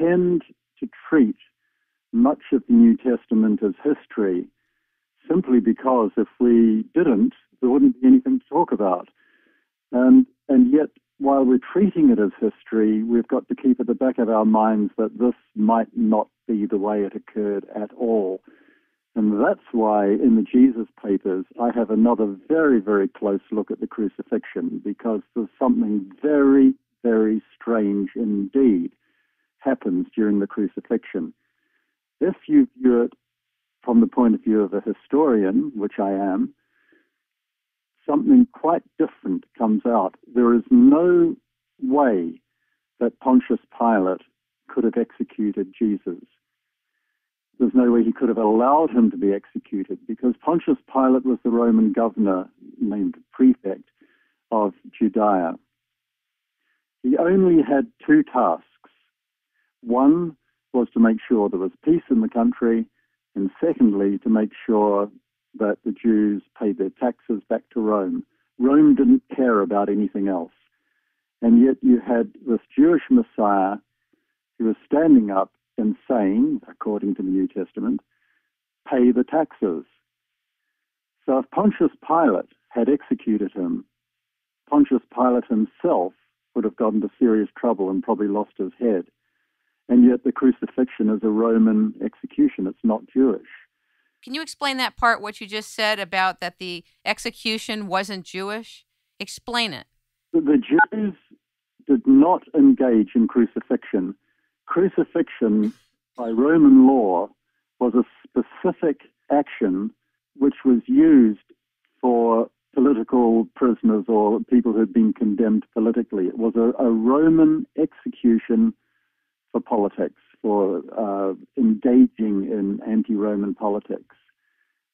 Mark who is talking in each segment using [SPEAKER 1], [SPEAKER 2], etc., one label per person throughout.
[SPEAKER 1] tend to treat much of the New Testament as history simply because if we didn't, there wouldn't be anything to talk about. And yet, while we're treating it as history, we've got to keep at the back of our minds that this might not be the way it occurred at all. And that's why in the Jesus papers, I have another very, very close look at the crucifixion, because there's something very, very strange indeed happens during the crucifixion. If you view it from the point of view of a historian, which I am, something quite different comes out. There is no way that Pontius Pilate could have executed Jesus. There's no way he could have allowed him to be executed, because Pontius Pilate was the Roman governor, named prefect, of Judea. He only had two tasks. One was to make sure there was peace in the country, and secondly, to make sure that the Jews paid their taxes back to Rome. Rome didn't care about anything else. And yet you had this Jewish Messiah who was standing up and saying, according to the New Testament, pay the taxes. So if Pontius Pilate had executed him, Pontius Pilate himself would have got into serious trouble and probably lost his head. And yet the crucifixion is a Roman execution. It's not Jewish.
[SPEAKER 2] Can you explain that part, what you just said about that the execution wasn't Jewish? Explain it.
[SPEAKER 1] The Jews did not engage in crucifixion. Crucifixion by Roman law was a specific action which was used for political prisoners or people who had been condemned politically. It was a Roman execution for politics, for engaging in anti-Roman politics.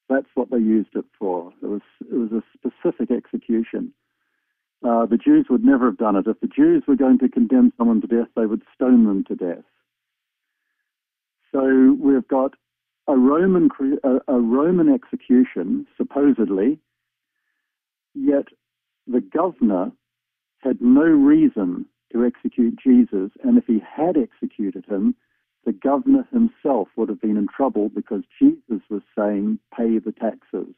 [SPEAKER 1] That's what they used it for. It was a specific execution. The Jews would never have done it. If the Jews were going to condemn someone to death, they would stone them to death. So we've got a Roman execution, supposedly, yet the governor had no reason to execute Jesus, and if he had executed him, the governor himself would have been in trouble because Jesus was saying, pay the taxes.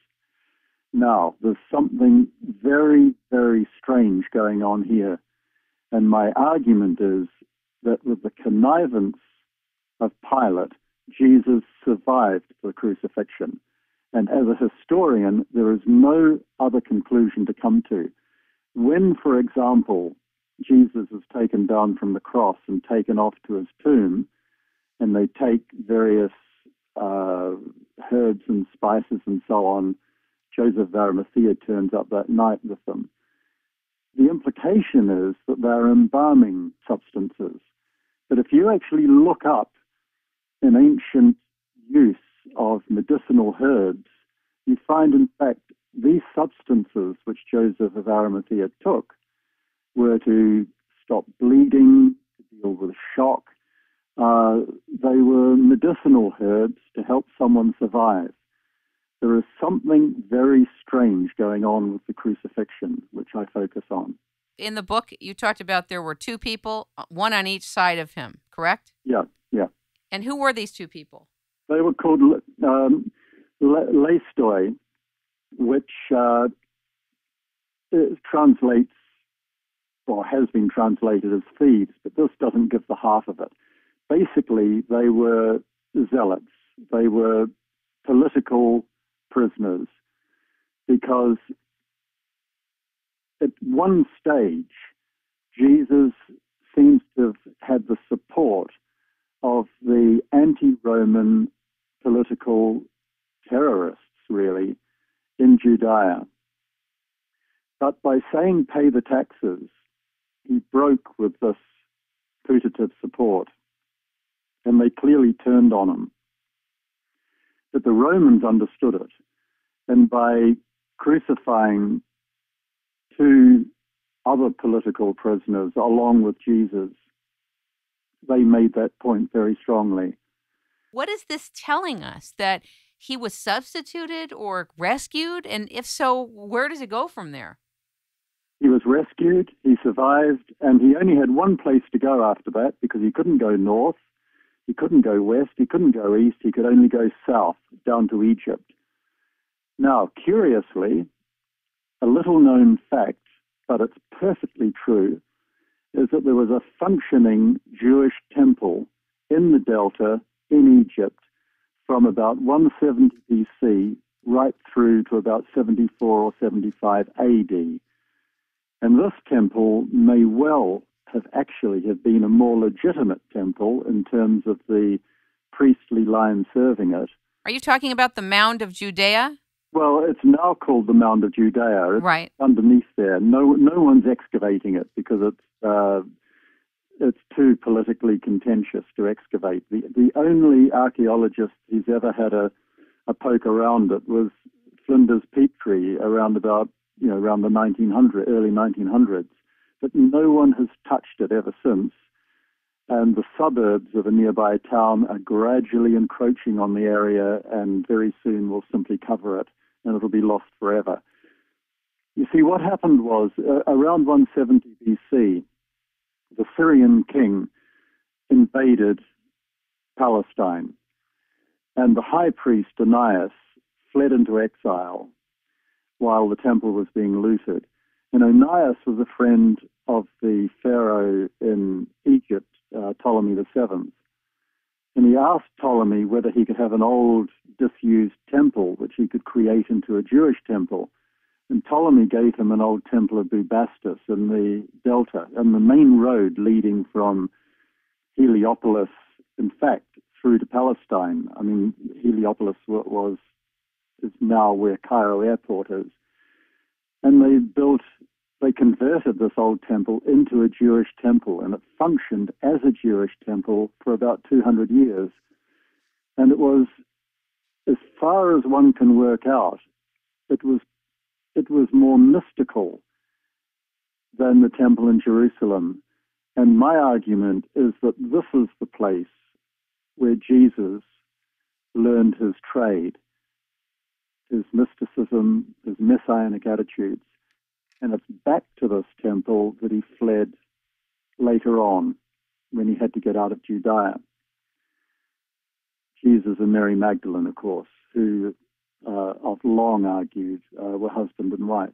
[SPEAKER 1] Now, there's something very, very strange going on here. And my argument is that with the connivance of Pilate, Jesus survived the crucifixion. And as a historian, there is no other conclusion to come to. When, for example, Jesus is taken down from the cross and taken off to his tomb, and they take various herbs and spices and so on, Joseph of Arimathea turns up that night with them. The implication is that they're embalming substances. But if you actually look up an ancient use of medicinal herbs, you find, in fact, these substances which Joseph of Arimathea took were to stop bleeding, to deal with shock. They were medicinal herbs to help someone survive. There is something very strange going on with the crucifixion, which I focus on.
[SPEAKER 2] In the book, you talked about there were two people, one on each side of him, correct?
[SPEAKER 1] Yeah.
[SPEAKER 2] And who were these two people?
[SPEAKER 1] They were called Leigh, which translates, or has been translated as thieves, but this doesn't give the half of it. Basically, they were zealots. They were political prisoners, because at one stage, Jesus seems to have had the support of the anti-Roman political terrorists, really, in Judea. But by saying pay the taxes, he broke with this putative support, and they clearly turned on him. But the Romans understood it, and by crucifying two other political prisoners along with Jesus, they made that point very strongly.
[SPEAKER 2] What is this telling us? That he was substituted or rescued? And if so, where does it go from there?
[SPEAKER 1] He was rescued, he survived, and he only had one place to go after that because he couldn't go north. He couldn't go west, he couldn't go east, he could only go south, down to Egypt. Now, curiously, a little-known fact, but it's perfectly true, is that there was a functioning Jewish temple in the Delta in Egypt from about 170 BC right through to about 74 or 75 AD. And this temple may well have been a more legitimate temple in terms of the priestly line serving it.
[SPEAKER 2] Are you talking about the Mound of Judea?
[SPEAKER 1] Well, it's now called the Mound of Judea. It's
[SPEAKER 2] right
[SPEAKER 1] underneath there. No one's excavating it because it's too politically contentious to excavate. The only archaeologist who's ever had a poke around it was Flinders Petrie around the early 1900s. But no one has touched it ever since. And the suburbs of a nearby town are gradually encroaching on the area and very soon will simply cover it and it'll be lost forever. You see, what happened was around 170 BC, the Syrian king invaded Palestine and the high priest Onias fled into exile while the temple was being looted. And Onias was a friend of the pharaoh in Egypt, Ptolemy VII. And he asked Ptolemy whether he could have an old, disused temple, which he could create into a Jewish temple. And Ptolemy gave him an old temple of Bubastis in the Delta, and the main road leading from Heliopolis, in fact, through to Palestine. I mean, Heliopolis is now where Cairo Airport is. And they converted this old temple into a Jewish temple, and it functioned as a Jewish temple for about 200 years. And it was, as far as one can work out, it was more mystical than the temple in Jerusalem. And my argument is that this is the place where Jesus learned his trade, his mysticism, his messianic attitudes. And it's back to this temple that he fled later on when he had to get out of Judea. Jesus and Mary Magdalene, of course, who I've long argued were husband and wife.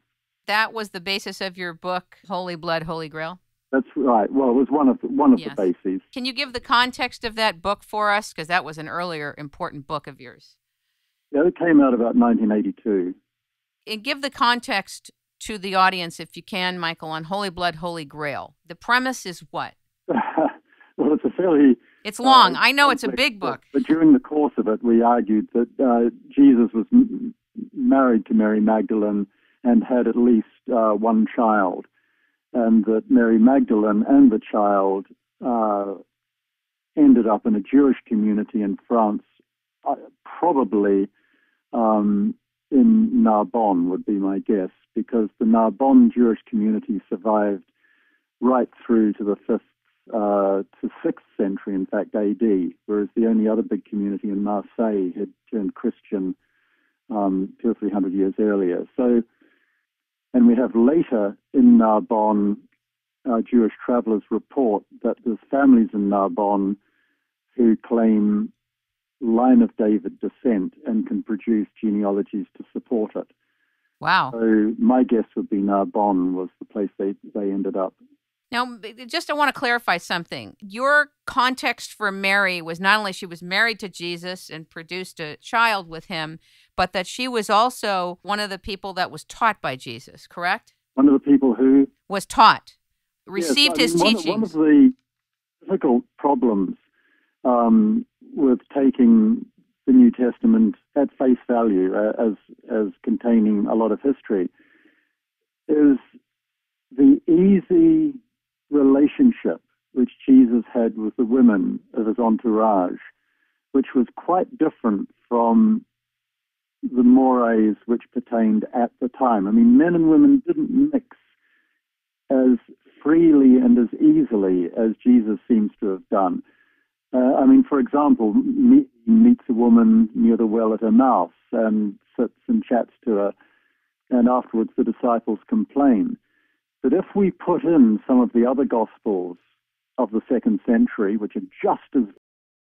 [SPEAKER 2] That was the basis of your book, Holy Blood, Holy Grail?
[SPEAKER 1] That's right. Well, it was one of
[SPEAKER 2] Yes.
[SPEAKER 1] the bases.
[SPEAKER 2] Can you give the context of that book for us? Because that was an earlier important book of yours.
[SPEAKER 1] Yeah, it came out about 1982.
[SPEAKER 2] And give the context to the audience, if you can, Michael, on Holy Blood, Holy Grail. The premise is what?
[SPEAKER 1] Well, it's a fairly...
[SPEAKER 2] It's long. I know it's a big book.
[SPEAKER 1] But during the course of it, we argued that Jesus was married to Mary Magdalene and had at least one child, and that Mary Magdalene and the child ended up in a Jewish community in France, probably in Narbonne would be my guess, because the Narbonne Jewish community survived right through to the 5th to 6th century, in fact, AD, whereas the only other big community in Marseille had turned Christian 200 or 300 years earlier. So, and we have later in Narbonne, Jewish travelers report that there's families in Narbonne who claim line of David descent and can produce genealogies to support it.
[SPEAKER 2] Wow.
[SPEAKER 1] So my guess would be Narbonne was the place they ended up.
[SPEAKER 2] Now, just I want to clarify something. Your context for Mary was not only she was married to Jesus and produced a child with him, but that she was also one of the people that was taught by Jesus, correct?
[SPEAKER 1] One of the people who
[SPEAKER 2] was taught, received his teachings.
[SPEAKER 1] One of the difficult problems with taking the New Testament at face value as containing a lot of history is the easy relationship which Jesus had with the women of his entourage, which was quite different from the mores which pertained at the time. I mean, men and women didn't mix as freely and as easily as Jesus seems to have done. I mean, for example, he meets a woman near the well at Emmaus and sits and chats to her, and afterwards the disciples complain. But if we put in some of the other Gospels of the 2nd century, which are just as